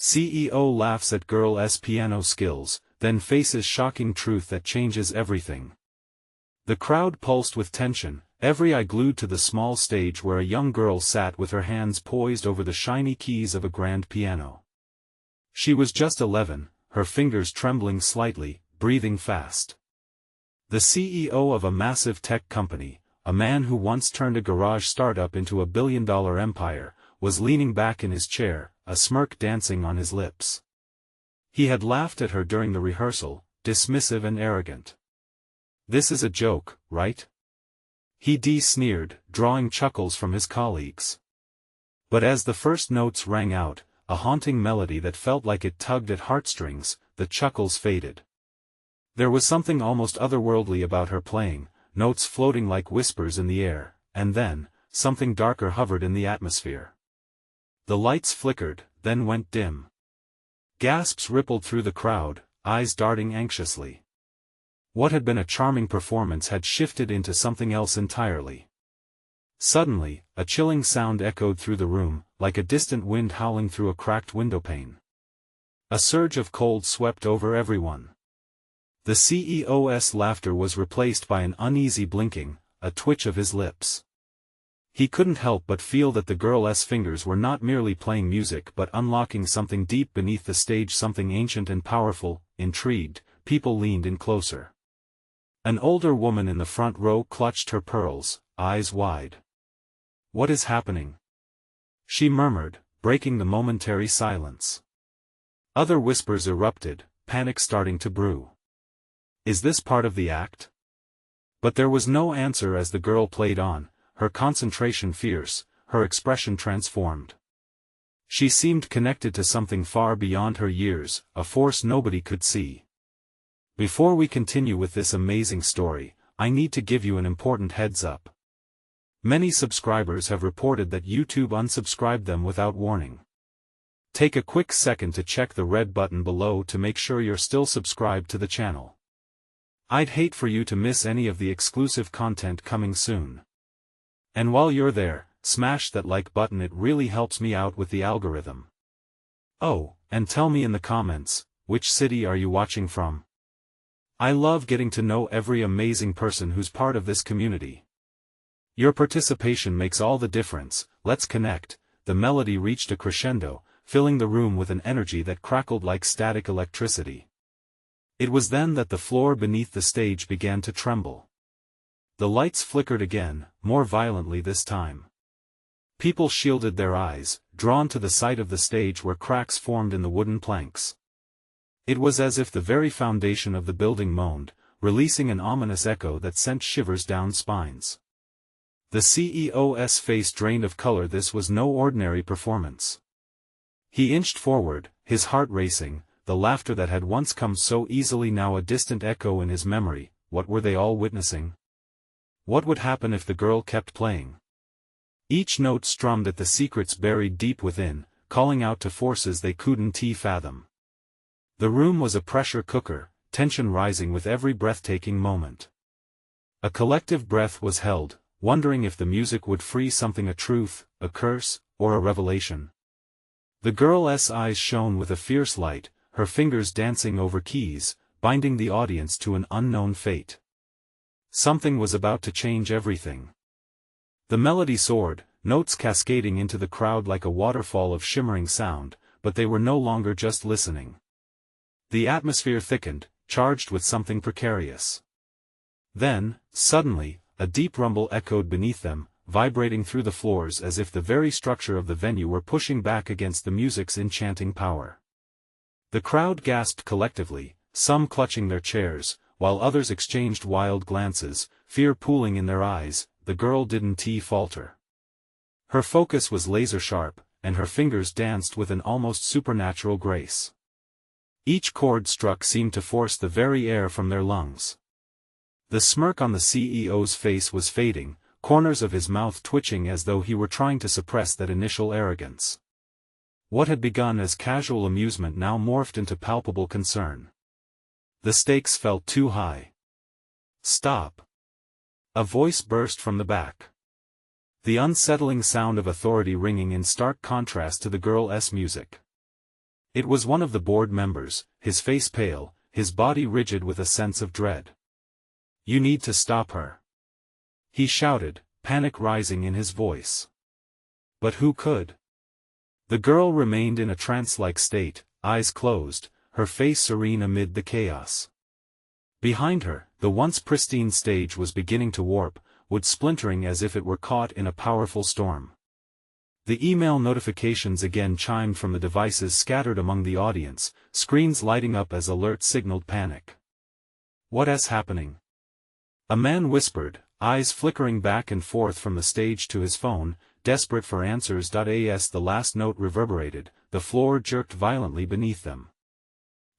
CEO laughs at girl's piano skills, then faces shocking truth that changes everything. The crowd pulsed with tension, every eye glued to the small stage where a young girl sat with her hands poised over the shiny keys of a grand piano. She was just 11, her fingers trembling slightly, breathing fast. The CEO of a massive tech company, a man who once turned a garage startup into a billion-dollar empire, was leaning back in his chair, a smirk dancing on his lips. He had laughed at her during the rehearsal, dismissive and arrogant. "This is a joke, right?" He sneered, drawing chuckles from his colleagues. But as the first notes rang out, a haunting melody that felt like it tugged at heartstrings, the chuckles faded. There was something almost otherworldly about her playing, notes floating like whispers in the air, and then, something darker hovered in the atmosphere. The lights flickered, then went dim. Gasps rippled through the crowd, eyes darting anxiously. What had been a charming performance had shifted into something else entirely. Suddenly, a chilling sound echoed through the room, like a distant wind howling through a cracked windowpane. A surge of cold swept over everyone. The CEO's laughter was replaced by an uneasy blinking, a twitch of his lips. He couldn't help but feel that the girl's fingers were not merely playing music but unlocking something deep beneath the stage, something ancient and powerful. Intrigued, people leaned in closer. An older woman in the front row clutched her pearls, eyes wide. "What is happening?" she murmured, breaking the momentary silence. Other whispers erupted, panic starting to brew. "Is this part of the act?" But there was no answer as the girl played on, her concentration fierce, her expression transformed. She seemed connected to something far beyond her years, a force nobody could see. Before we continue with this amazing story, I need to give you an important heads up. Many subscribers have reported that YouTube unsubscribed them without warning. Take a quick second to check the red button below to make sure you're still subscribed to the channel. I'd hate for you to miss any of the exclusive content coming soon. And while you're there, smash that like button, it really helps me out with the algorithm. Oh, and tell me in the comments, which city are you watching from? I love getting to know every amazing person who's part of this community. Your participation makes all the difference. Let's connect. The melody reached a crescendo, filling the room with an energy that crackled like static electricity. It was then that the floor beneath the stage began to tremble. The lights flickered again, more violently this time. People shielded their eyes, drawn to the side of the stage where cracks formed in the wooden planks. It was as if the very foundation of the building moaned, releasing an ominous echo that sent shivers down spines. The CEO's face drained of color. This was no ordinary performance. He inched forward, his heart racing, the laughter that had once come so easily now a distant echo in his memory. What were they all witnessing? What would happen if the girl kept playing? Each note strummed at the secrets buried deep within, calling out to forces they couldn't fathom. The room was a pressure cooker, tension rising with every breathtaking moment. A collective breath was held, wondering if the music would free something, a truth, a curse, or a revelation. The girl's eyes shone with a fierce light, her fingers dancing over keys, binding the audience to an unknown fate. Something was about to change everything. The melody soared, notes cascading into the crowd like a waterfall of shimmering sound, but they were no longer just listening. The atmosphere thickened, charged with something precarious. Then, suddenly, a deep rumble echoed beneath them, vibrating through the floors as if the very structure of the venue were pushing back against the music's enchanting power. The crowd gasped collectively, some clutching their chairs, while others exchanged wild glances, fear pooling in their eyes. The girl didn't falter. Her focus was laser-sharp, and her fingers danced with an almost supernatural grace. Each chord struck seemed to force the very air from their lungs. The smirk on the CEO's face was fading, corners of his mouth twitching as though he were trying to suppress that initial arrogance. What had begun as casual amusement now morphed into palpable concern. The stakes felt too high. "Stop!" a voice burst from the back. The unsettling sound of authority ringing in stark contrast to the girl's music. It was one of the board members, his face pale, his body rigid with a sense of dread. "You need to stop her," he shouted, panic rising in his voice. But who could? The girl remained in a trance-like state, eyes closed, her face serene amid the chaos. Behind her, the once pristine stage was beginning to warp, wood splintering as if it were caught in a powerful storm. The email notifications again chimed from the devices scattered among the audience, screens lighting up as alerts signaled panic. "What is happening?" a man whispered, eyes flickering back and forth from the stage to his phone, desperate for answers. As the last note reverberated, the floor jerked violently beneath them.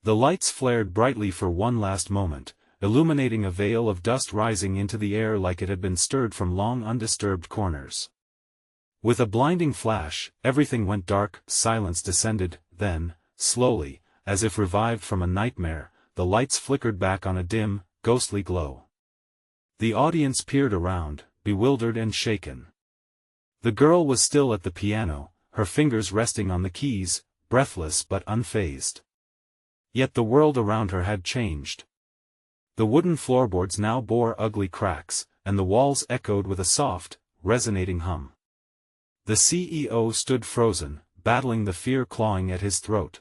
The lights flared brightly for one last moment, illuminating a veil of dust rising into the air like it had been stirred from long undisturbed corners. With a blinding flash, everything went dark, silence descended, then, slowly, as if revived from a nightmare, the lights flickered back on a dim, ghostly glow. The audience peered around, bewildered and shaken. The girl was still at the piano, her fingers resting on the keys, breathless but unfazed. Yet the world around her had changed. The wooden floorboards now bore ugly cracks, and the walls echoed with a soft, resonating hum. The CEO stood frozen, battling the fear clawing at his throat.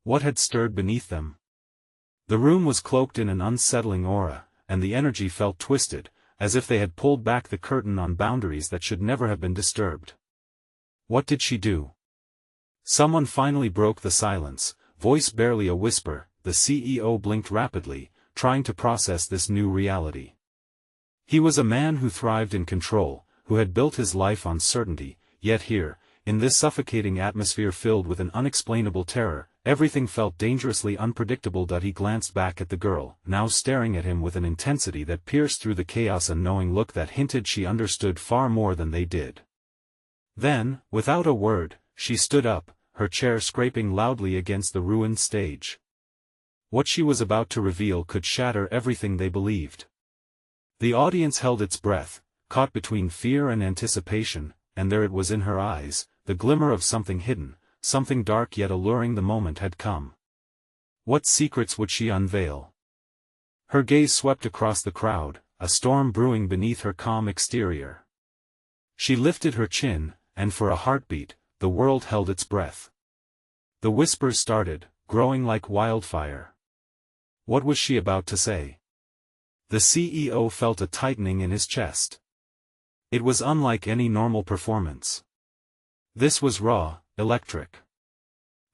What had stirred beneath them? The room was cloaked in an unsettling aura, and the energy felt twisted, as if they had pulled back the curtain on boundaries that should never have been disturbed. What did she do? Someone finally broke the silence, voice barely a whisper. The CEO blinked rapidly, trying to process this new reality. He was a man who thrived in control, who had built his life on certainty, yet here, in this suffocating atmosphere filled with an unexplainable terror, everything felt dangerously unpredictable. He glanced back at the girl, now staring at him with an intensity that pierced through the chaos, a knowing look that hinted she understood far more than they did. Then, without a word, she stood up, her chair scraping loudly against the ruined stage. What she was about to reveal could shatter everything they believed. The audience held its breath, caught between fear and anticipation, and there it was in her eyes, the glimmer of something hidden, something dark yet alluring. The moment had come. What secrets would she unveil? Her gaze swept across the crowd, a storm brewing beneath her calm exterior. She lifted her chin, and for a heartbeat, the world held its breath. The whispers started, growing like wildfire. What was she about to say? The CEO felt a tightening in his chest. It was unlike any normal performance. This was raw, electric.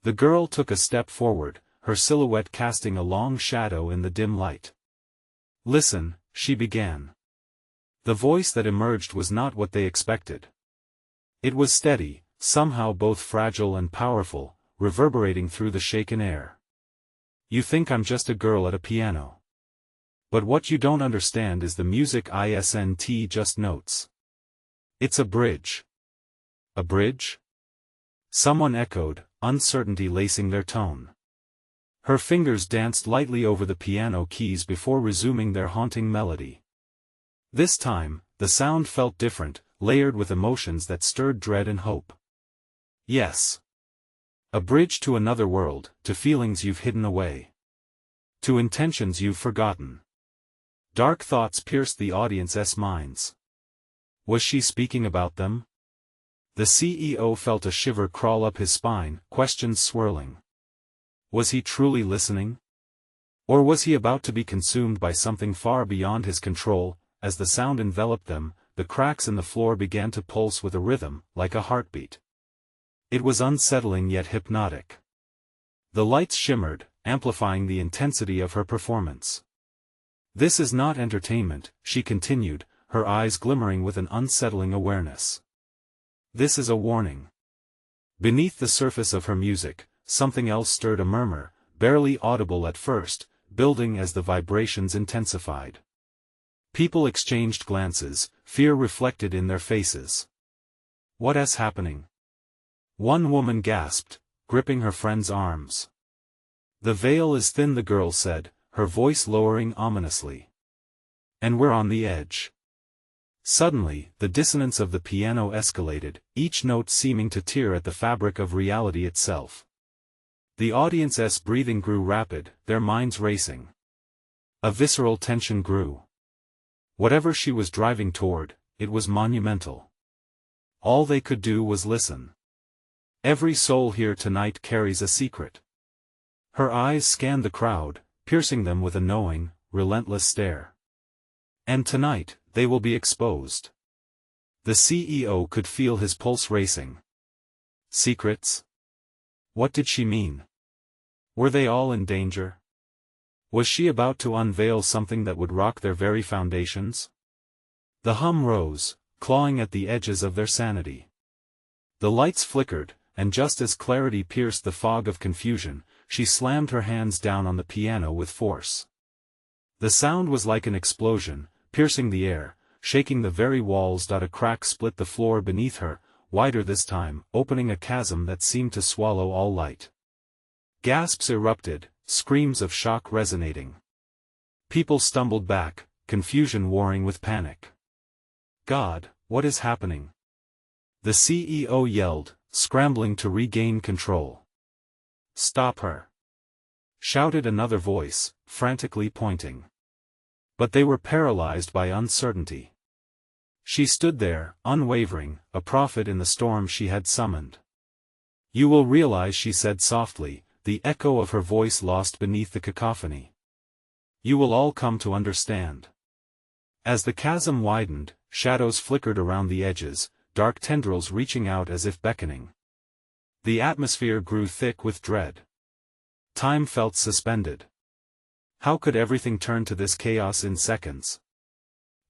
The girl took a step forward, her silhouette casting a long shadow in the dim light. "Listen," she began. The voice that emerged was not what they expected. It was steady, somehow both fragile and powerful, reverberating through the shaken air. "You think I'm just a girl at a piano. But what you don't understand is the music isn't just notes. It's a bridge." "A bridge?" someone echoed, uncertainty lacing their tone. Her fingers danced lightly over the piano keys before resuming their haunting melody. This time, the sound felt different, layered with emotions that stirred dread and hope. "Yes. A bridge to another world, to feelings you've hidden away. To intentions you've forgotten." Dark thoughts pierced the audience's minds. Was she speaking about them? The CEO felt a shiver crawl up his spine, questions swirling. Was he truly listening? Or was he about to be consumed by something far beyond his control? As the sound enveloped them, the cracks in the floor began to pulse with a rhythm, like a heartbeat. It was unsettling yet hypnotic. The lights shimmered, amplifying the intensity of her performance. "This is not entertainment," she continued, her eyes glimmering with an unsettling awareness. "This is a warning." Beneath the surface of her music, something else stirred, a murmur, barely audible at first, building as the vibrations intensified. People exchanged glances, fear reflected in their faces. "What is happening?" one woman gasped, gripping her friend's arms. "The veil is thin," the girl said, her voice lowering ominously. "And we're on the edge." Suddenly, the dissonance of the piano escalated, each note seeming to tear at the fabric of reality itself. The audience's breathing grew rapid, their minds racing. A visceral tension grew. Whatever she was driving toward, it was monumental. All they could do was listen. Every soul here tonight carries a secret. Her eyes scanned the crowd, piercing them with a knowing, relentless stare. And tonight, they will be exposed. The CEO could feel his pulse racing. Secrets? What did she mean? Were they all in danger? Was she about to unveil something that would rock their very foundations? The hum rose, clawing at the edges of their sanity. The lights flickered, and just as clarity pierced the fog of confusion, she slammed her hands down on the piano with force. The sound was like an explosion, piercing the air, shaking the very walls. A crack split the floor beneath her, wider this time, opening a chasm that seemed to swallow all light. Gasps erupted, screams of shock resonating. People stumbled back, confusion warring with panic. God, what is happening? The CEO yelled, scrambling to regain control. Stop her! Shouted another voice, frantically pointing. But they were paralyzed by uncertainty. She stood there, unwavering, a prophet in the storm she had summoned. You will realize, she said softly, the echo of her voice lost beneath the cacophony. You will all come to understand. As the chasm widened, shadows flickered around the edges, dark tendrils reaching out as if beckoning. The atmosphere grew thick with dread. Time felt suspended. How could everything turn to this chaos in seconds?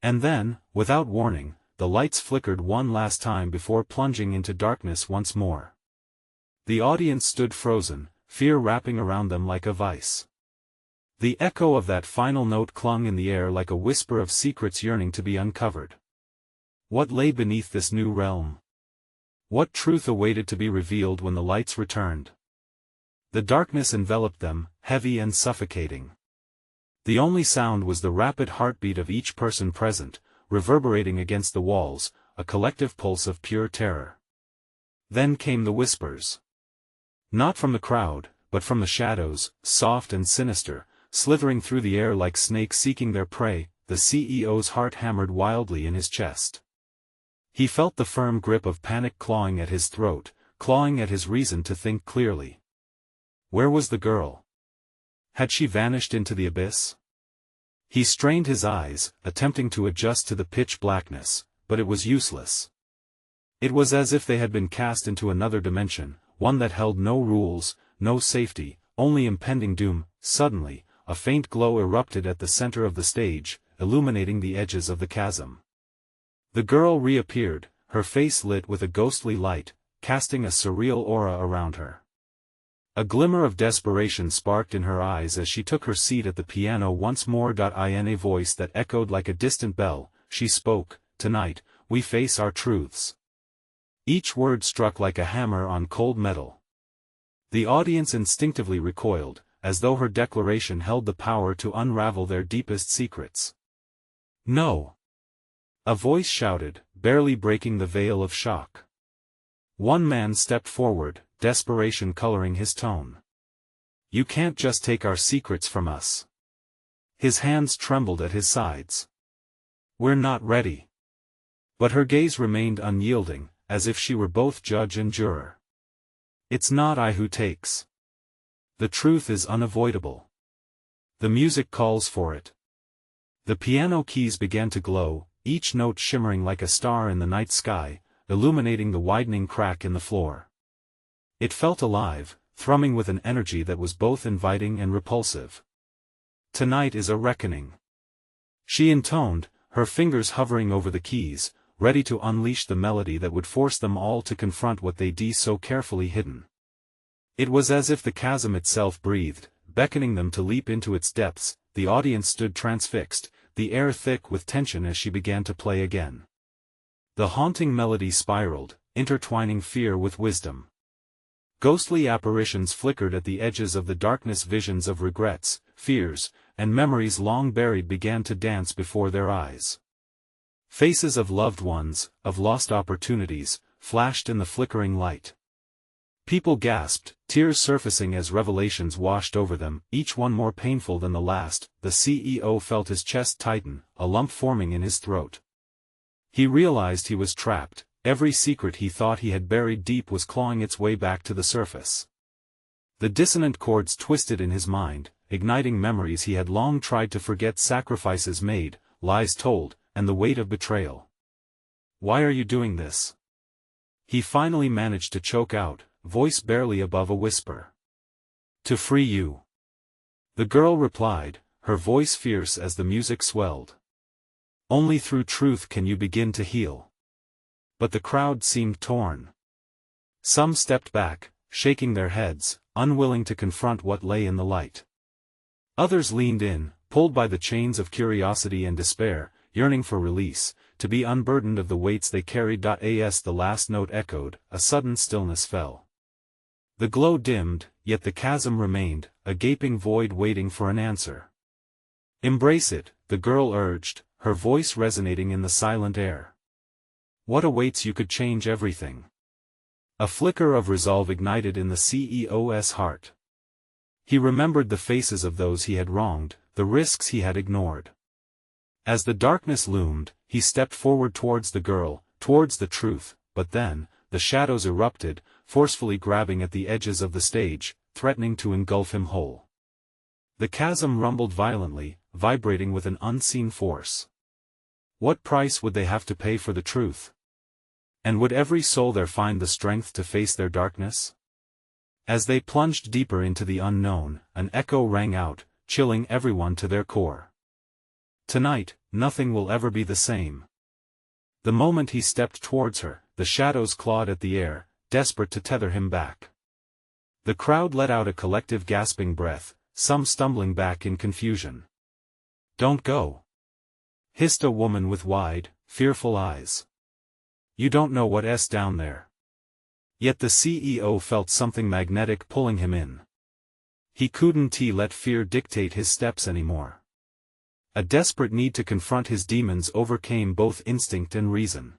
And then, without warning, the lights flickered one last time before plunging into darkness once more. The audience stood frozen, fear wrapping around them like a vice. The echo of that final note clung in the air like a whisper of secrets yearning to be uncovered. What lay beneath this new realm? What truth awaited to be revealed when the lights returned? The darkness enveloped them, heavy and suffocating. The only sound was the rapid heartbeat of each person present, reverberating against the walls, a collective pulse of pure terror. Then came the whispers. Not from the crowd, but from the shadows, soft and sinister, slithering through the air like snakes seeking their prey. The CEO's heart hammered wildly in his chest. He felt the firm grip of panic clawing at his throat, clawing at his reason to think clearly. Where was the girl? Had she vanished into the abyss? He strained his eyes, attempting to adjust to the pitch blackness, but it was useless. It was as if they had been cast into another dimension, one that held no rules, no safety, only impending doom. Suddenly, a faint glow erupted at the center of the stage, illuminating the edges of the chasm. The girl reappeared, her face lit with a ghostly light, casting a surreal aura around her. A glimmer of desperation sparked in her eyes as she took her seat at the piano once more. In a voice that echoed like a distant bell, she spoke, "Tonight, we face our truths." Each word struck like a hammer on cold metal. The audience instinctively recoiled, as though her declaration held the power to unravel their deepest secrets. "No!" a voice shouted, barely breaking the veil of shock. One man stepped forward, desperation coloring his tone. "You can't just take our secrets from us." His hands trembled at his sides. "We're not ready." But her gaze remained unyielding, as if she were both judge and juror. "It's not I who takes. The truth is unavoidable. The music calls for it." The piano keys began to glow, each note shimmering like a star in the night sky, illuminating the widening crack in the floor. It felt alive, thrumming with an energy that was both inviting and repulsive. "Tonight is a reckoning," she intoned, her fingers hovering over the keys, ready to unleash the melody that would force them all to confront what they'd so carefully hidden. It was as if the chasm itself breathed, beckoning them to leap into its depths. The audience stood transfixed, the air thick with tension as she began to play again. The haunting melody spiraled, intertwining fear with wisdom. Ghostly apparitions flickered at the edges of the darkness. Visions of regrets, fears, and memories long buried began to dance before their eyes. Faces of loved ones, of lost opportunities, flashed in the flickering light. People gasped, tears surfacing as revelations washed over them, each one more painful than the last. The CEO felt his chest tighten, a lump forming in his throat. He realized he was trapped. Every secret he thought he had buried deep was clawing its way back to the surface. The dissonant chords twisted in his mind, igniting memories he had long tried to forget, sacrifices made, lies told, and the weight of betrayal. "Why are you doing this?" he finally managed to choke out, voice barely above a whisper. "To free you," the girl replied, her voice fierce as the music swelled. "Only through truth can you begin to heal." But the crowd seemed torn. Some stepped back, shaking their heads, unwilling to confront what lay in the light. Others leaned in, pulled by the chains of curiosity and despair, yearning for release, to be unburdened of the weights they carried. As the last note echoed, a sudden stillness fell. The glow dimmed, yet the chasm remained, a gaping void waiting for an answer. "Embrace it," the girl urged, her voice resonating in the silent air. "What awaits? You could change everything." A flicker of resolve ignited in the CEO's heart. He remembered the faces of those he had wronged, the risks he had ignored. As the darkness loomed, he stepped forward towards the girl, towards the truth, but then, the shadows erupted, forcefully grabbing at the edges of the stage, threatening to engulf him whole. The chasm rumbled violently, vibrating with an unseen force. What price would they have to pay for the truth? And would every soul there find the strength to face their darkness? As they plunged deeper into the unknown, an echo rang out, chilling everyone to their core. "Tonight, nothing will ever be the same." The moment he stepped towards her, the shadows clawed at the air, desperate to tether him back. The crowd let out a collective gasping breath, some stumbling back in confusion. "Don't go," hissed a woman with wide, fearful eyes. "You don't know what's down there." Yet the CEO felt something magnetic pulling him in. He couldn't let fear dictate his steps anymore. A desperate need to confront his demons overcame both instinct and reason.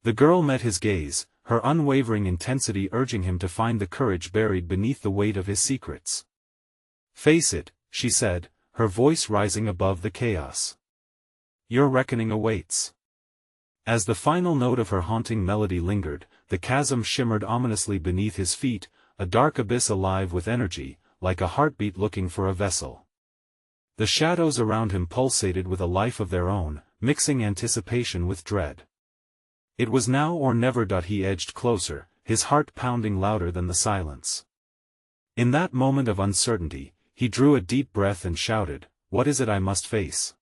The girl met his gaze, her unwavering intensity urging him to find the courage buried beneath the weight of his secrets. "Face it," she said, her voice rising above the chaos. "Your reckoning awaits." As the final note of her haunting melody lingered, the chasm shimmered ominously beneath his feet, a dark abyss alive with energy, like a heartbeat looking for a vessel. The shadows around him pulsated with a life of their own, mixing anticipation with dread. It was now or never. He edged closer, his heart pounding louder than the silence. In that moment of uncertainty, he drew a deep breath and shouted, "What is it I must face?"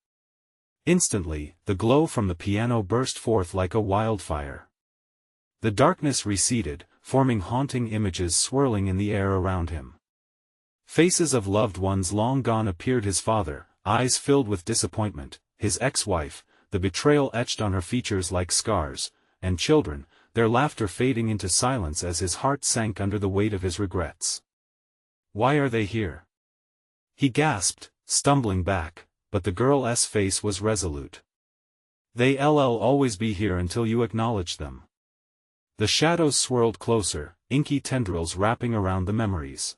Instantly, the glow from the piano burst forth like a wildfire. The darkness receded, forming haunting images swirling in the air around him. Faces of loved ones long gone appeared: his father, eyes filled with disappointment, his ex-wife, the betrayal etched on her features like scars, and children, their laughter fading into silence as his heart sank under the weight of his regrets. "Why are they here?" he gasped, stumbling back, but the girl's face was resolute. "They'll always be here until you acknowledge them." The shadows swirled closer, inky tendrils wrapping around the memories.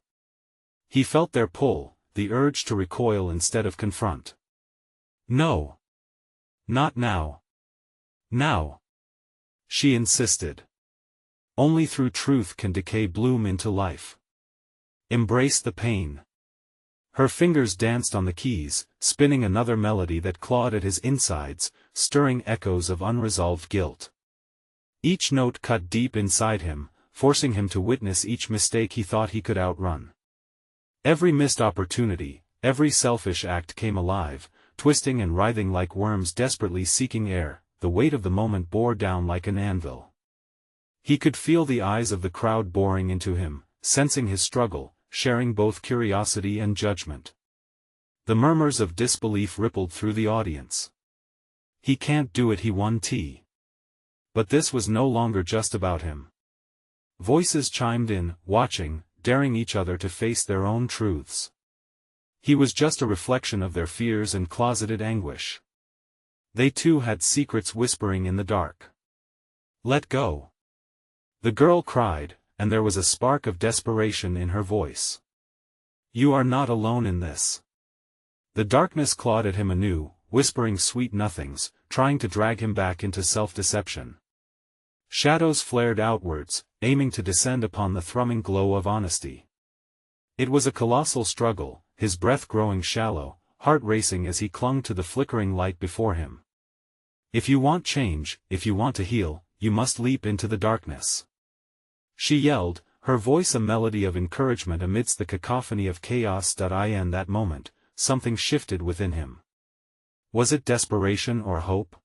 He felt their pull, the urge to recoil instead of confront. "No. Not now. Now," she insisted. "Only through truth can decay bloom into life. Embrace the pain." Her fingers danced on the keys, spinning another melody that clawed at his insides, stirring echoes of unresolved guilt. Each note cut deep inside him, forcing him to witness each mistake he thought he could outrun. Every missed opportunity, every selfish act came alive, twisting and writhing like worms desperately seeking air. The weight of the moment bore down like an anvil. He could feel the eyes of the crowd boring into him, sensing his struggle, sharing both curiosity and judgment. The murmurs of disbelief rippled through the audience. "He can't do it," he won't. But this was no longer just about him. Voices chimed in, watching, daring each other to face their own truths. He was just a reflection of their fears and closeted anguish. They too had secrets whispering in the dark. "Let go," the girl cried, and there was a spark of desperation in her voice. "You are not alone in this." The darkness clawed at him anew, whispering sweet nothings, trying to drag him back into self-deception. Shadows flared outwards, aiming to descend upon the thrumming glow of honesty. It was a colossal struggle, his breath growing shallow, heart racing as he clung to the flickering light before him. "If you want change, if you want to heal, you must leap into the darkness," she yelled, her voice a melody of encouragement amidst the cacophony of chaos. In that moment, something shifted within him. Was it desperation or hope?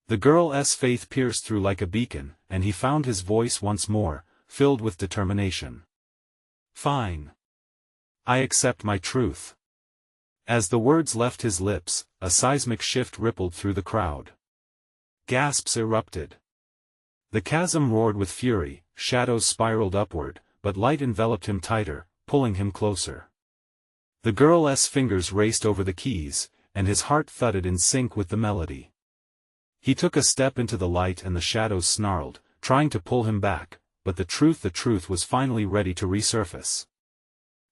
The girl's faith pierced through like a beacon, and he found his voice once more, filled with determination. "Fine. I accept my truth." As the words left his lips, a seismic shift rippled through the crowd. Gasps erupted. The chasm roared with fury, shadows spiraled upward, but light enveloped him tighter, pulling him closer. The girl's fingers raced over the keys, and his heart thudded in sync with the melody. He took a step into the light and the shadows snarled, trying to pull him back, but the truth was finally ready to resurface.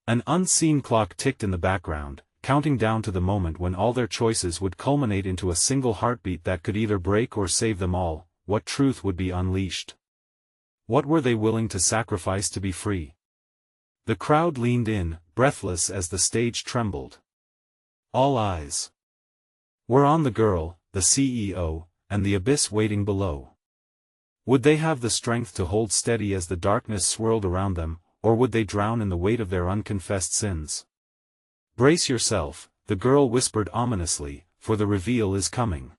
An unseen clock ticked in the background, counting down to the moment when all their choices would culminate into a single heartbeat that could either break or save them all. What truth would be unleashed? What were they willing to sacrifice to be free? The crowd leaned in, breathless as the stage trembled. All eyes were on the girl, the CEO, and the abyss waiting below. Would they have the strength to hold steady as the darkness swirled around them, or would they drown in the weight of their unconfessed sins? "Brace yourself," the girl whispered ominously, "for the reveal is coming."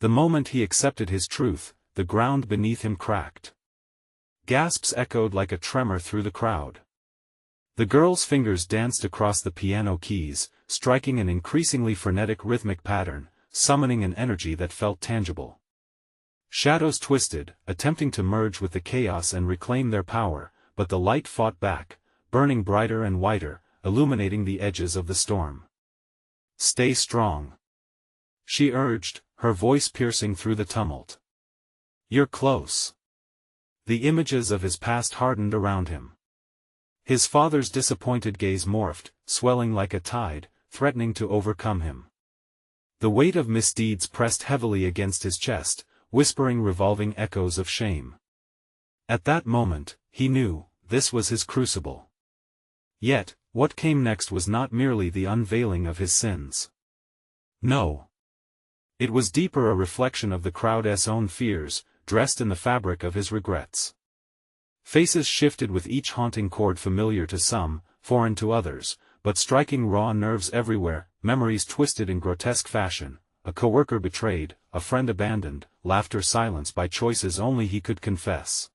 The moment he accepted his truth, the ground beneath him cracked. Gasps echoed like a tremor through the crowd. The girl's fingers danced across the piano keys, striking an increasingly frenetic rhythmic pattern, summoning an energy that felt tangible. Shadows twisted, attempting to merge with the chaos and reclaim their power, but the light fought back, burning brighter and whiter, illuminating the edges of the storm. "Stay strong," she urged, her voice piercing through the tumult. "You're close." The images of his past hardened around him. His father's disappointed gaze morphed, swelling like a tide, threatening to overcome him. The weight of misdeeds pressed heavily against his chest, whispering revolving echoes of shame. At that moment, he knew, this was his crucible. Yet, what came next was not merely the unveiling of his sins. No. It was deeper, a reflection of the crowd's own fears, dressed in the fabric of his regrets. Faces shifted with each haunting chord, familiar to some, foreign to others, but striking raw nerves everywhere, memories twisted in grotesque fashion, a coworker betrayed, a friend abandoned, laughter silenced by choices only he could confess.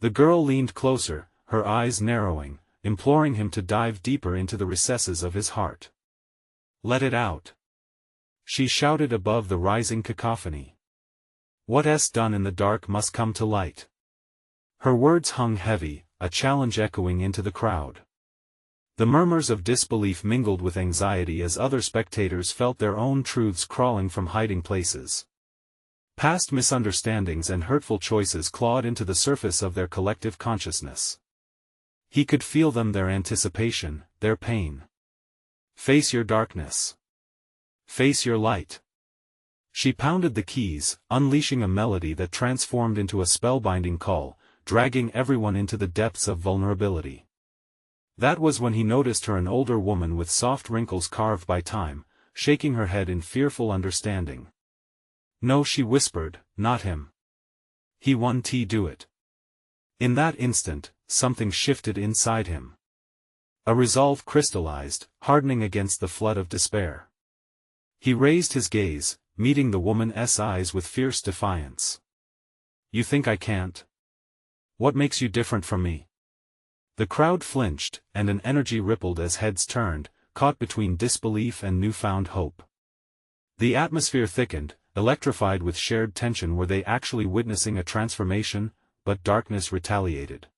The girl leaned closer, her eyes narrowing, imploring him to dive deeper into the recesses of his heart. "Let it out," she shouted above the rising cacophony. "What's done in the dark must come to light." Her words hung heavy, a challenge echoing into the crowd. The murmurs of disbelief mingled with anxiety as other spectators felt their own truths crawling from hiding places. Past misunderstandings and hurtful choices clawed into the surface of their collective consciousness. He could feel them, their anticipation, their pain. "Face your darkness. Face your light." She pounded the keys, unleashing a melody that transformed into a spellbinding call, dragging everyone into the depths of vulnerability. That was when he noticed her, an older woman with soft wrinkles carved by time, shaking her head in fearful understanding. "No," she whispered, "not him. He won't do it." In that instant, something shifted inside him. A resolve crystallized, hardening against the flood of despair. He raised his gaze, meeting the woman's eyes with fierce defiance. "You think I can't? What makes you different from me?" The crowd flinched, and an energy rippled as heads turned, caught between disbelief and newfound hope. The atmosphere thickened, electrified with shared tension. Were they actually witnessing a transformation? But darkness retaliated.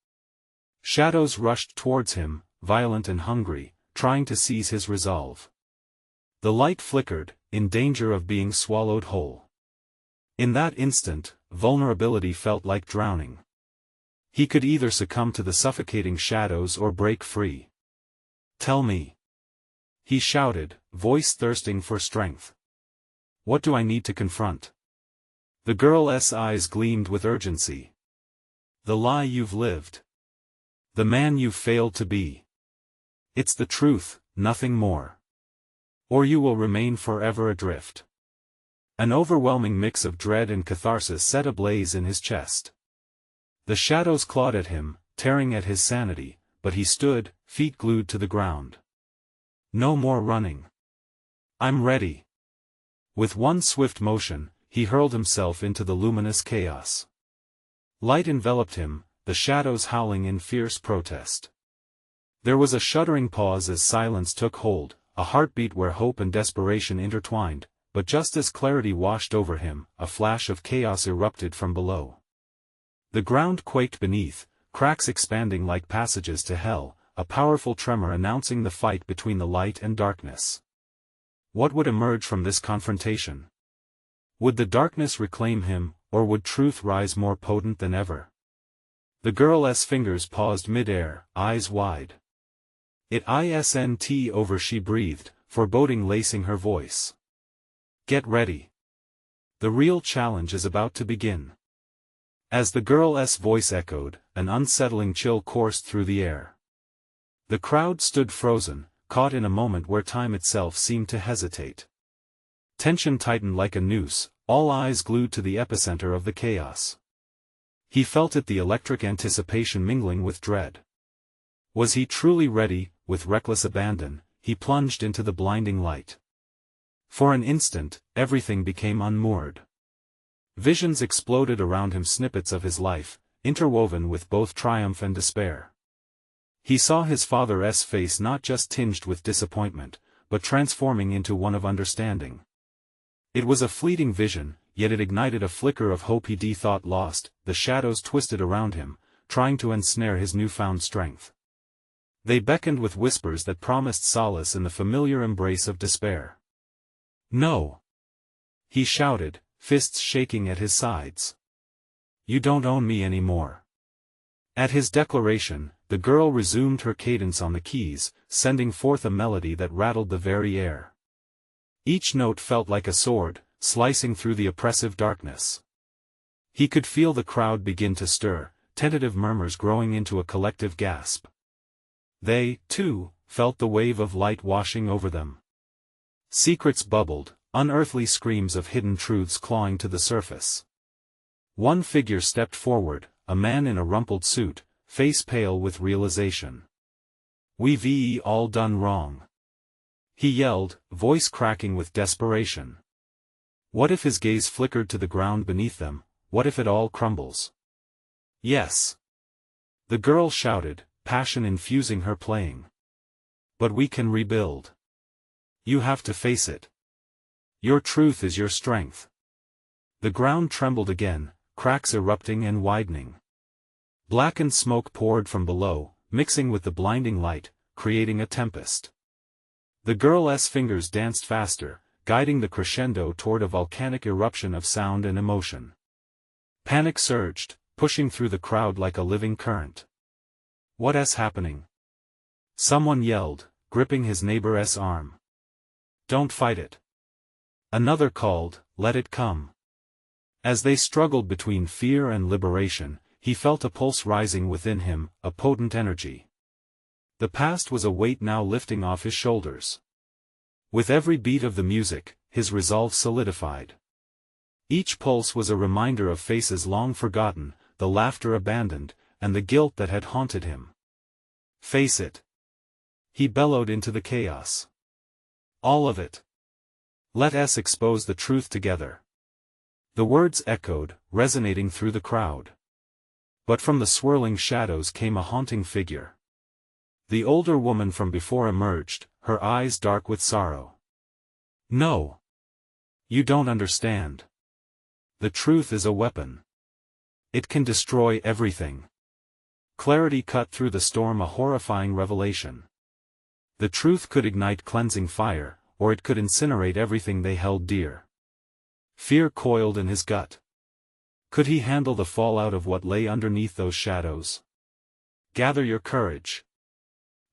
Shadows rushed towards him, violent and hungry, trying to seize his resolve. The light flickered, in danger of being swallowed whole. In that instant, vulnerability felt like drowning. He could either succumb to the suffocating shadows or break free. "Tell me," he shouted, voice thirsting for strength. "What do I need to confront?" The girl's eyes gleamed with urgency. "The lie you've lived. The man you've failed to be. It's the truth, nothing more. Or you will remain forever adrift." An overwhelming mix of dread and catharsis set ablaze in his chest. The shadows clawed at him, tearing at his sanity, but he stood, feet glued to the ground. "No more running. I'm ready." With one swift motion, he hurled himself into the luminous chaos. Light enveloped him, the shadows howling in fierce protest. There was a shuddering pause as silence took hold, a heartbeat where hope and desperation intertwined, but just as clarity washed over him, a flash of chaos erupted from below. The ground quaked beneath, cracks expanding like passages to hell, a powerful tremor announcing the fight between the light and darkness. What would emerge from this confrontation? Would the darkness reclaim him, or would truth rise more potent than ever? The girl's fingers paused mid-air, eyes wide. "It isn't over," she breathed, foreboding lacing her voice. "Get ready. The real challenge is about to begin." As the girl's voice echoed, an unsettling chill coursed through the air. The crowd stood frozen, caught in a moment where time itself seemed to hesitate. Tension tightened like a noose, all eyes glued to the epicenter of the chaos. He felt it, the electric anticipation mingling with dread. Was he truly ready? With reckless abandon, he plunged into the blinding light. For an instant, everything became unmoored. Visions exploded around him, snippets of his life, interwoven with both triumph and despair. He saw his father's face not just tinged with disappointment, but transforming into one of understanding. It was a fleeting vision, yet it ignited a flicker of hope he'd thought lost. The shadows twisted around him, trying to ensnare his newfound strength. They beckoned with whispers that promised solace in the familiar embrace of despair. "No!" he shouted, fists shaking at his sides. "You don't own me anymore." At his declaration, the girl resumed her cadence on the keys, sending forth a melody that rattled the very air. Each note felt like a sword, slicing through the oppressive darkness. He could feel the crowd begin to stir, tentative murmurs growing into a collective gasp. They, too, felt the wave of light washing over them. Secrets bubbled, unearthly screams of hidden truths clawing to the surface. One figure stepped forward, a man in a rumpled suit, face pale with realization. "We've all done wrong," he yelled, voice cracking with desperation. What if his gaze flickered to the ground beneath them? What if it all crumbles? "Yes," the girl shouted, passion infusing her playing. "But we can rebuild. You have to face it. Your truth is your strength." The ground trembled again, cracks erupting and widening. Blackened smoke poured from below, mixing with the blinding light, creating a tempest. The girl's fingers danced faster, guiding the crescendo toward a volcanic eruption of sound and emotion. Panic surged, pushing through the crowd like a living current. "What's happening?" someone yelled, gripping his neighbor's arm. "Don't fight it." Another called, "Let it come." As they struggled between fear and liberation, he felt a pulse rising within him, a potent energy. The past was a weight now lifting off his shoulders. With every beat of the music, his resolve solidified. Each pulse was a reminder of faces long forgotten, the laughter abandoned, and the guilt that had haunted him. "Face it," he bellowed into the chaos. "All of it. Let us expose the truth together." The words echoed, resonating through the crowd. But from the swirling shadows came a haunting figure. The older woman from before emerged, her eyes dark with sorrow. "No. You don't understand. The truth is a weapon. It can destroy everything." Clarity cut through the storm, a horrifying revelation. The truth could ignite cleansing fire, or it could incinerate everything they held dear. Fear coiled in his gut. Could he handle the fallout of what lay underneath those shadows? Gather your courage.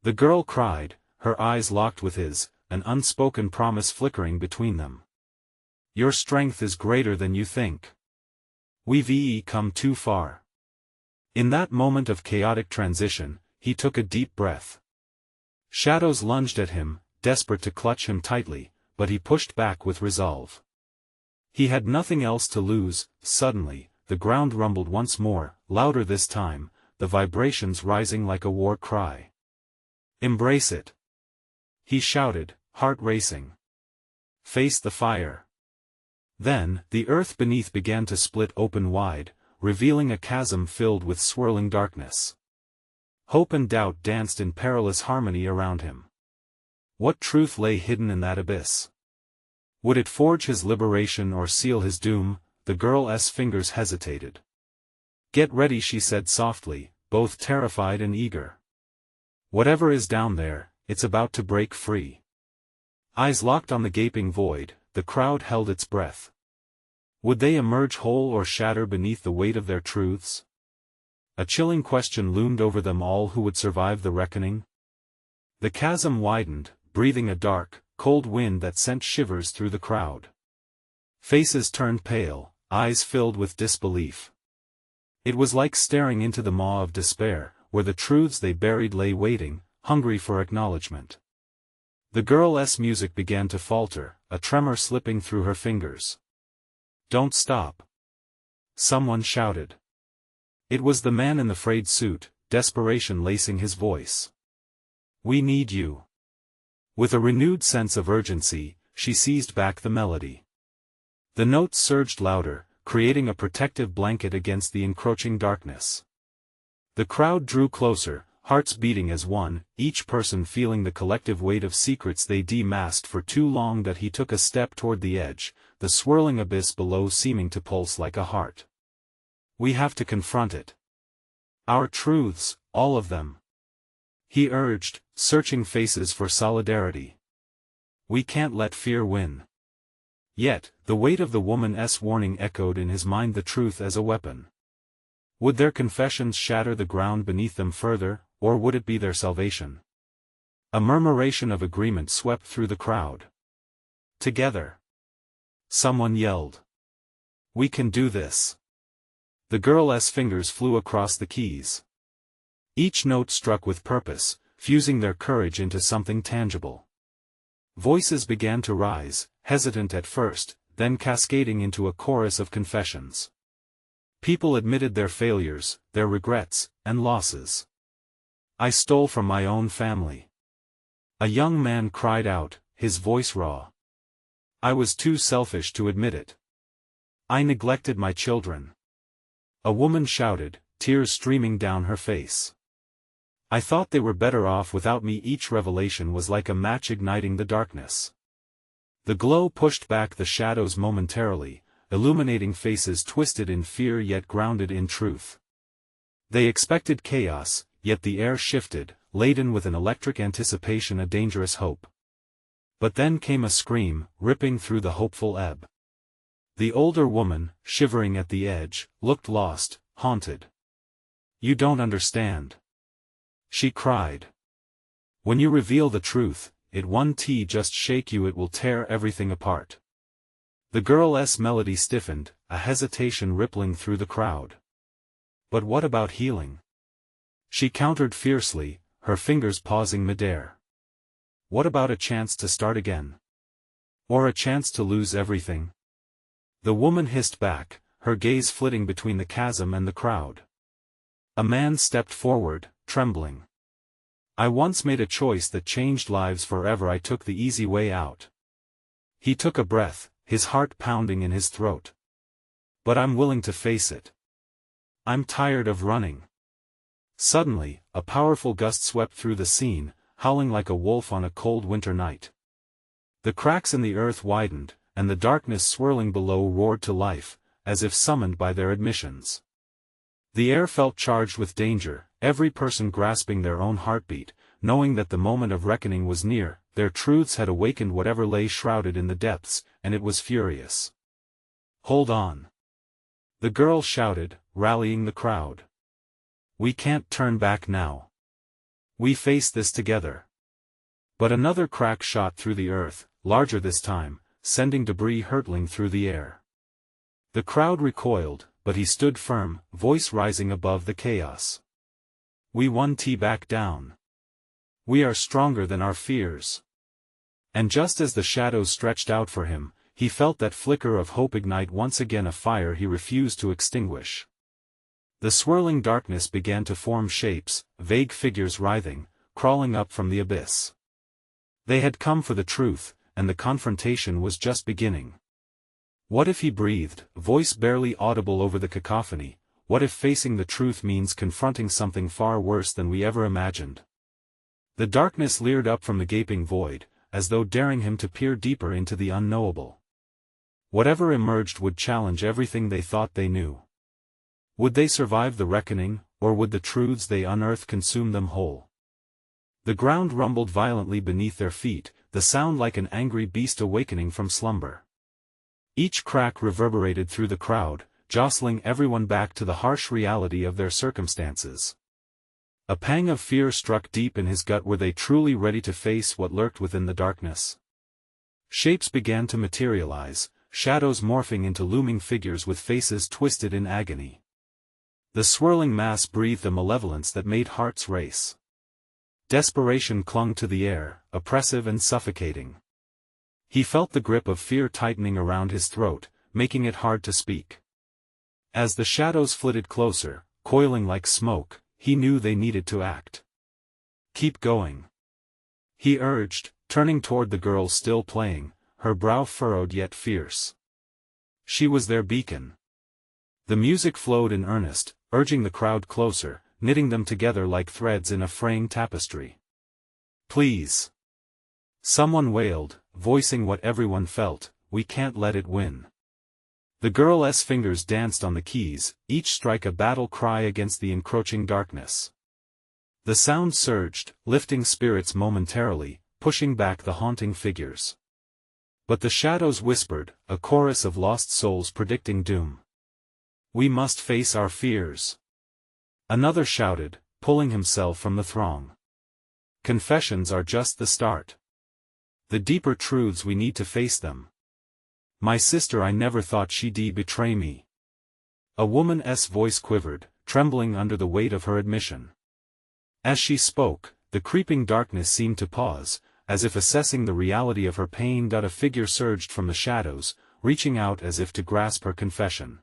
The girl cried, her eyes locked with his, an unspoken promise flickering between them. Your strength is greater than you think. We've come too far. In that moment of chaotic transition, he took a deep breath. Shadows lunged at him, desperate to clutch him tightly, but he pushed back with resolve. He had nothing else to lose. Suddenly, the ground rumbled once more, louder this time, the vibrations rising like a war cry. Embrace it! He shouted, heart racing. Face the fire. Then, the earth beneath began to split open wide, revealing a chasm filled with swirling darkness. Hope and doubt danced in perilous harmony around him. What truth lay hidden in that abyss? Would it forge his liberation or seal his doom? The girl's fingers hesitated. Get ready, she said softly, both terrified and eager. Whatever is down there, it's about to break free. Eyes locked on the gaping void, the crowd held its breath. Would they emerge whole or shatter beneath the weight of their truths? A chilling question loomed over them all: who would survive the reckoning? The chasm widened, breathing a dark, cold wind that sent shivers through the crowd. Faces turned pale, eyes filled with disbelief. It was like staring into the maw of despair, where the truths they buried lay waiting, hungry for acknowledgement. The girl's music began to falter, a tremor slipping through her fingers. Don't stop! Someone shouted. It was the man in the frayed suit, desperation lacing his voice. We need you. With a renewed sense of urgency, she seized back the melody. The notes surged louder, creating a protective blanket against the encroaching darkness. The crowd drew closer, hearts beating as one, each person feeling the collective weight of secrets they de-masked for too long. That he took a step toward the edge, the swirling abyss below seeming to pulse like a heart. We have to confront it. Our truths, all of them. He urged, searching faces for solidarity. We can't let fear win. Yet, the weight of the woman's warning echoed in his mind, the truth as a weapon. Would their confessions shatter the ground beneath them further, or would it be their salvation? A murmuration of agreement swept through the crowd. Together. Someone yelled. We can do this. The girl's fingers flew across the keys. Each note struck with purpose, fusing their courage into something tangible. Voices began to rise, hesitant at first, then cascading into a chorus of confessions. People admitted their failures, their regrets, and losses. I stole from my own family. A young man cried out, his voice raw. I was too selfish to admit it. I neglected my children. A woman shouted, tears streaming down her face. I thought they were better off without me. Each revelation was like a match igniting the darkness. The glow pushed back the shadows momentarily, illuminating faces twisted in fear yet grounded in truth. They expected chaos, yet the air shifted, laden with an electric anticipation, a dangerous hope. But then came a scream, ripping through the hopeful ebb. The older woman, shivering at the edge, looked lost, haunted. You don't understand. She cried. When you reveal the truth, it won't just shake you, it will tear everything apart. The girl's melody stiffened, a hesitation rippling through the crowd. But what about healing? She countered fiercely, her fingers pausing midair. What about a chance to start again? Or a chance to lose everything? The woman hissed back, her gaze flitting between the chasm and the crowd. A man stepped forward, trembling. I once made a choice that changed lives forever. I took the easy way out. He took a breath, his heart pounding in his throat. But I'm willing to face it. I'm tired of running. Suddenly, a powerful gust swept through the scene, howling like a wolf on a cold winter night. The cracks in the earth widened, and the darkness swirling below roared to life, as if summoned by their admissions. The air felt charged with danger, every person grasping their own heartbeat, knowing that the moment of reckoning was near. Their truths had awakened whatever lay shrouded in the depths, and it was furious. Hold on. The girl shouted, rallying the crowd. We can't turn back now. We face this together. But another crack shot through the earth, larger this time, sending debris hurtling through the air. The crowd recoiled, but he stood firm, voice rising above the chaos. We won. Back down. We are stronger than our fears. And just as the shadows stretched out for him, he felt that flicker of hope ignite once again, a fire he refused to extinguish. The swirling darkness began to form shapes, vague figures writhing, crawling up from the abyss. They had come for the truth, and the confrontation was just beginning. What if he breathed, voice barely audible over the cacophony? What if facing the truth means confronting something far worse than we ever imagined? The darkness leered up from the gaping void, as though daring him to peer deeper into the unknowable. Whatever emerged would challenge everything they thought they knew. Would they survive the reckoning, or would the truths they unearthed consume them whole? The ground rumbled violently beneath their feet, the sound like an angry beast awakening from slumber. Each crack reverberated through the crowd, jostling everyone back to the harsh reality of their circumstances. A pang of fear struck deep in his gut. Were they truly ready to face what lurked within the darkness? Shapes began to materialize, shadows morphing into looming figures with faces twisted in agony. The swirling mass breathed a malevolence that made hearts race. Desperation clung to the air, oppressive and suffocating. He felt the grip of fear tightening around his throat, making it hard to speak. As the shadows flitted closer, coiling like smoke, he knew they needed to act. Keep going, he urged, turning toward the girl still playing, her brow furrowed yet fierce. She was their beacon. The music flowed in earnest, urging the crowd closer, knitting them together like threads in a fraying tapestry. Please, someone wailed, voicing what everyone felt, we can't let it win. The girl's fingers danced on the keys, each strike a battle cry against the encroaching darkness. The sound surged, lifting spirits momentarily, pushing back the haunting figures. But the shadows whispered, a chorus of lost souls predicting doom. We must face our fears. Another shouted, pulling himself from the throng. Confessions are just the start. The deeper truths we need to face them. My sister, I never thought she'd betray me. A woman's voice quivered, trembling under the weight of her admission. As she spoke, the creeping darkness seemed to pause, as if assessing the reality of her pain. A figure surged from the shadows, reaching out as if to grasp her confession.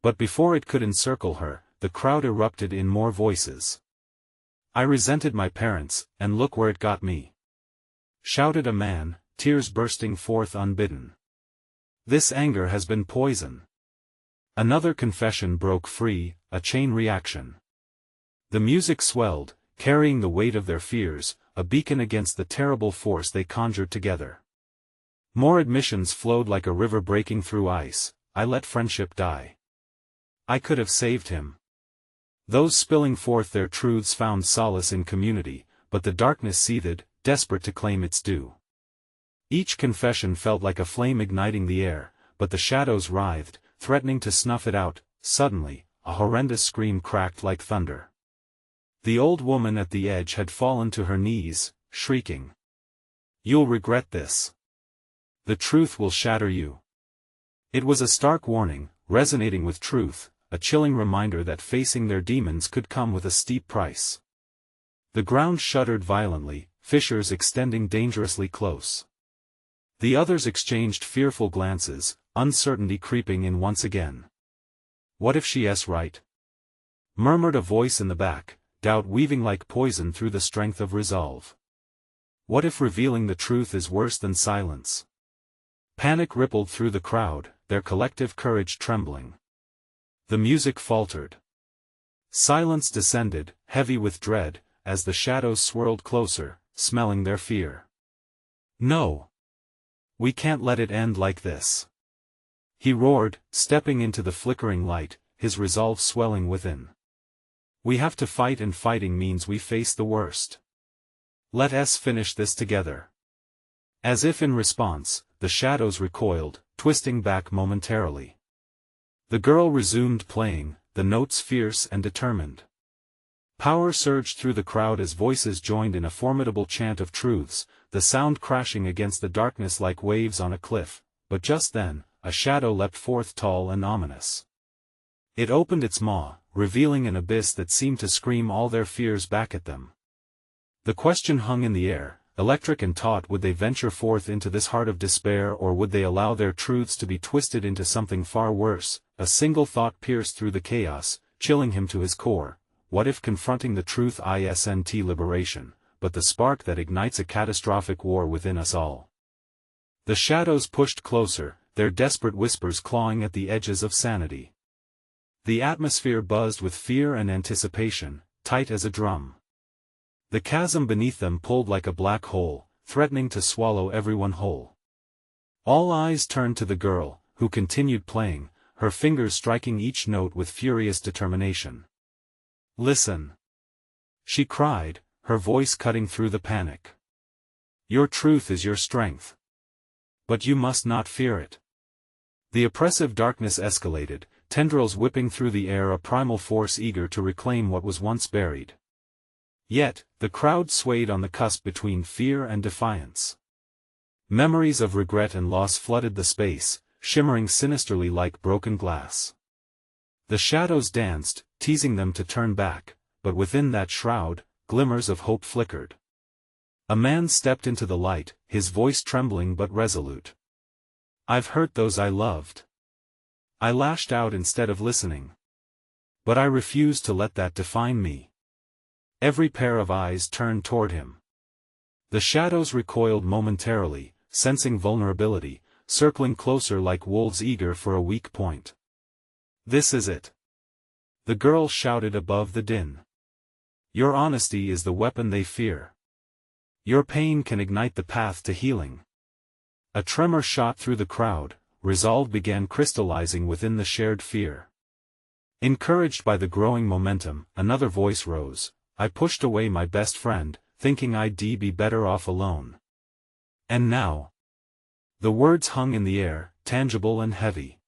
But before it could encircle her, the crowd erupted in more voices. I resented my parents, and look where it got me, shouted a man, tears bursting forth unbidden. This anger has been poison. Another confession broke free, a chain reaction. The music swelled, carrying the weight of their fears, a beacon against the terrible force they conjured together. More admissions flowed like a river breaking through ice. I let friendship die. I could have saved him. Those spilling forth their truths found solace in community, but the darkness seethed, desperate to claim its due. Each confession felt like a flame igniting the air, but the shadows writhed, threatening to snuff it out. Suddenly, a horrendous scream cracked like thunder. The old woman at the edge had fallen to her knees, shrieking. You'll regret this. The truth will shatter you. It was a stark warning, resonating with truth, a chilling reminder that facing their demons could come with a steep price. The ground shuddered violently, fissures extending dangerously close. The others exchanged fearful glances, uncertainty creeping in once again. What if she's right? Murmured a voice in the back, doubt weaving like poison through the strength of resolve. What if revealing the truth is worse than silence? Panic rippled through the crowd, their collective courage trembling. The music faltered. Silence descended, heavy with dread, as the shadows swirled closer, smelling their fear. No! We can't let it end like this. He roared, stepping into the flickering light, his resolve swelling within. We have to fight, and fighting means we face the worst. Let us finish this together. As if in response, the shadows recoiled, twisting back momentarily. The girl resumed playing, the notes fierce and determined. Power surged through the crowd as voices joined in a formidable chant of truths, the sound crashing against the darkness like waves on a cliff, but just then, a shadow leapt forth tall and ominous. It opened its maw, revealing an abyss that seemed to scream all their fears back at them. The question hung in the air, electric and taut: would they venture forth into this heart of despair, or would they allow their truths to be twisted into something far worse? A single thought pierced through the chaos, chilling him to his core. What if confronting the truth isn't liberation, but the spark that ignites a catastrophic war within us all? The shadows pushed closer, their desperate whispers clawing at the edges of sanity. The atmosphere buzzed with fear and anticipation, tight as a drum. The chasm beneath them pulled like a black hole, threatening to swallow everyone whole. All eyes turned to the girl, who continued playing, her fingers striking each note with furious determination. "Listen!" she cried, her voice cutting through the panic. "Your truth is your strength. But you must not fear it." The oppressive darkness escalated, tendrils whipping through the air, a primal force eager to reclaim what was once buried. Yet, the crowd swayed on the cusp between fear and defiance. Memories of regret and loss flooded the space, shimmering sinisterly like broken glass. The shadows danced, teasing them to turn back, but within that shroud, glimmers of hope flickered. A man stepped into the light, his voice trembling but resolute. "I've hurt those I loved. I lashed out instead of listening. But I refuse to let that define me." Every pair of eyes turned toward him. The shadows recoiled momentarily, sensing vulnerability, circling closer like wolves eager for a weak point. "This is it," the girl shouted above the din. "Your honesty is the weapon they fear. Your pain can ignite the path to healing." A tremor shot through the crowd, resolve began crystallizing within the shared fear. Encouraged by the growing momentum, another voice rose. "I pushed away my best friend, thinking I'd be better off alone. And now..." The words hung in the air, tangible and heavy.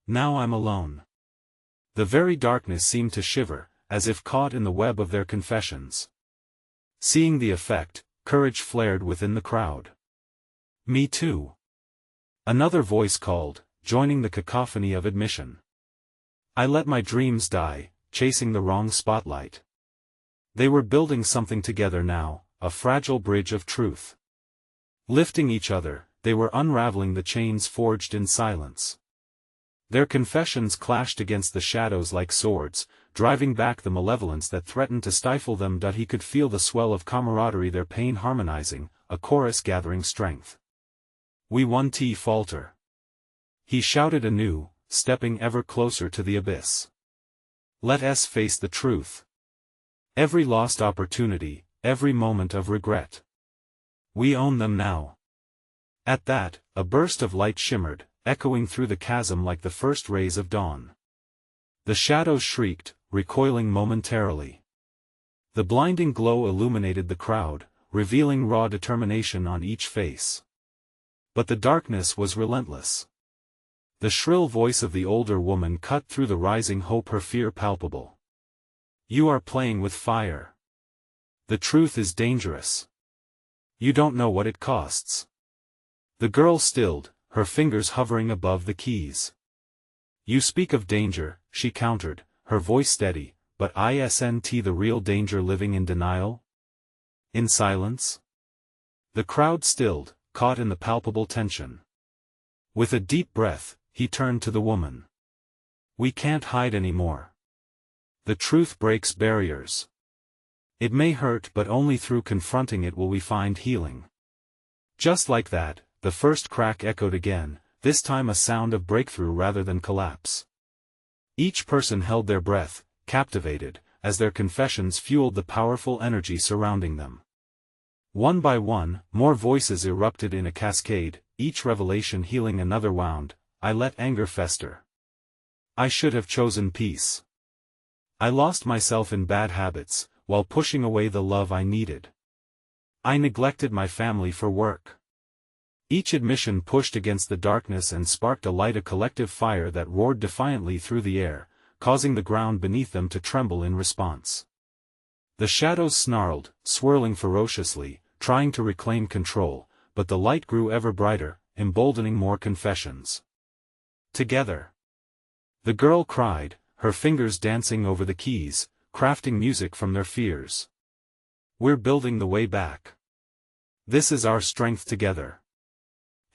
"Now I'm alone." The very darkness seemed to shiver, as if caught in the web of their confessions. Seeing the effect, courage flared within the crowd. "Me too," another voice called, joining the cacophony of admission. "I let my dreams die, chasing the wrong spotlight." They were building something together now, a fragile bridge of truth. Lifting each other, they were unraveling the chains forged in silence. Their confessions clashed against the shadows like swords, driving back the malevolence that threatened to stifle them. He could feel the swell of camaraderie, their pain harmonizing, a chorus gathering strength. "We won't falter," he shouted anew, stepping ever closer to the abyss. "Let us face the truth. Every lost opportunity, every moment of regret. We own them now." At that, a burst of light shimmered, echoing through the chasm like the first rays of dawn. The shadows shrieked, recoiling momentarily. The blinding glow illuminated the crowd, revealing raw determination on each face. But the darkness was relentless. The shrill voice of the older woman cut through the rising hope, her fear palpable. "You are playing with fire. The truth is dangerous. You don't know what it costs." The girl stilled, her fingers hovering above the keys. "You speak of danger," she countered, her voice steady, "but isn't the real danger living in denial? In silence?" The crowd stilled, caught in the palpable tension. With a deep breath, he turned to the woman. "We can't hide anymore. The truth breaks barriers. It may hurt, but only through confronting it will we find healing." Just like that, the first crack echoed again, this time a sound of breakthrough rather than collapse. Each person held their breath, captivated, as their confessions fueled the powerful energy surrounding them. One by one, more voices erupted in a cascade, each revelation healing another wound. "I let anger fester. I should have chosen peace. I lost myself in bad habits, while pushing away the love I needed. I neglected my family for work. Each admission pushed against the darkness and sparked a collective fire that roared defiantly through the air, causing the ground beneath them to tremble in response. The shadows snarled, swirling ferociously, trying to reclaim control, but the light grew ever brighter, emboldening more confessions. Together. The girl cried, her fingers dancing over the keys, crafting music from their fears. We're building the way back. This is our strength together.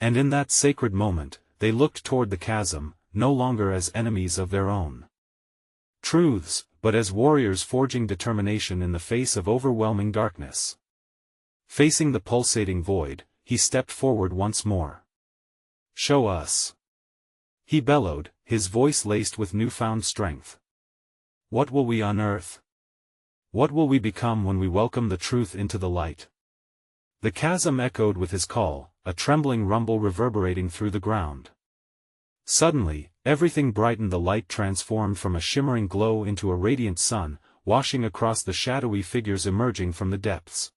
And in that sacred moment, they looked toward the chasm, no longer as enemies of their own truths, but as warriors forging determination in the face of overwhelming darkness. Facing the pulsating void, he stepped forward once more. Show us. He bellowed, his voice laced with newfound strength. What will we unearth? What will we become when we welcome the truth into the light? The chasm echoed with his call, a trembling rumble reverberating through the ground. Suddenly, everything brightened. The light transformed from a shimmering glow into a radiant sun, washing across the shadowy figures emerging from the depths.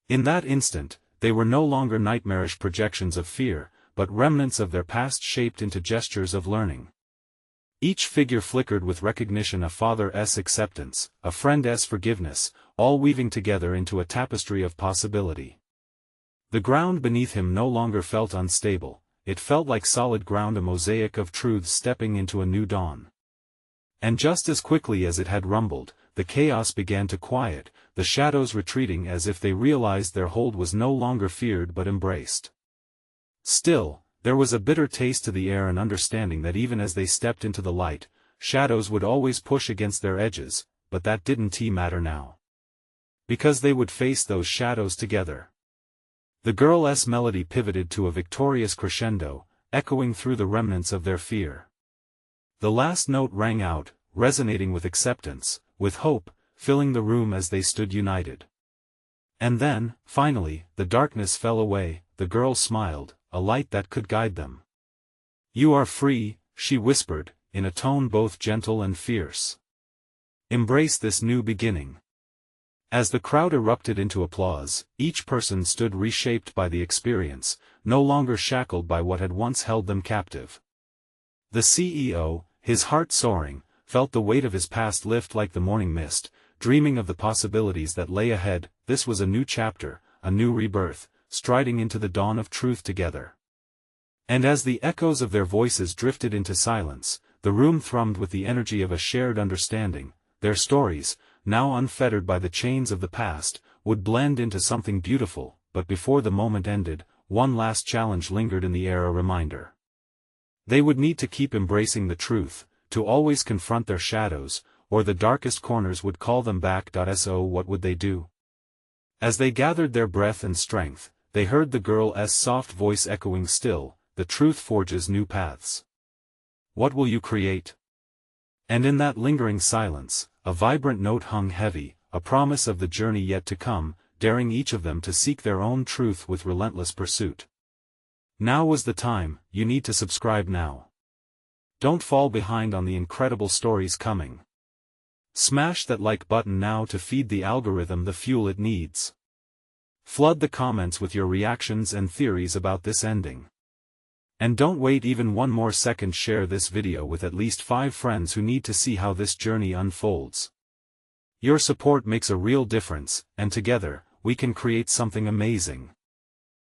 In that instant, they were no longer nightmarish projections of fear, but remnants of their past shaped into gestures of learning. Each figure flickered with recognition, a father's acceptance, a friend's forgiveness, all weaving together into a tapestry of possibility. The ground beneath him no longer felt unstable, it felt like solid ground, a mosaic of truths stepping into a new dawn. And just as quickly as it had rumbled, the chaos began to quiet, the shadows retreating as if they realized their hold was no longer feared but embraced. Still, there was a bitter taste to the air, an understanding that even as they stepped into the light, shadows would always push against their edges, but that didn't matter now. Because they would face those shadows together. The girl's melody pivoted to a victorious crescendo, echoing through the remnants of their fear. The last note rang out, resonating with acceptance, with hope, filling the room as they stood united. And then, finally, the darkness fell away, the girl smiled, a light that could guide them. You are free, she whispered, in a tone both gentle and fierce. Embrace this new beginning. As the crowd erupted into applause, each person stood reshaped by the experience, no longer shackled by what had once held them captive. The CEO, his heart soaring, felt the weight of his past lift like the morning mist, dreaming of the possibilities that lay ahead. This was a new chapter, a new rebirth, striding into the dawn of truth together. And as the echoes of their voices drifted into silence, the room thrummed with the energy of a shared understanding. Their stories, now unfettered by the chains of the past, would blend into something beautiful. But before the moment ended, one last challenge lingered in the air, a reminder. They would need to keep embracing the truth, to always confront their shadows, or the darkest corners would call them back. So what would they do? As they gathered their breath and strength, they heard the girl's soft voice echoing still, the truth forges new paths. What will you create? And in that lingering silence, a vibrant note hung heavy, a promise of the journey yet to come, daring each of them to seek their own truth with relentless pursuit. Now was the time. You need to subscribe now. Don't fall behind on the incredible stories coming. Smash that like button now to feed the algorithm the fuel it needs. Flood the comments with your reactions and theories about this ending. And don't wait even one more second. Share this video with at least 5 friends who need to see how this journey unfolds. Your support makes a real difference, and together, we can create something amazing.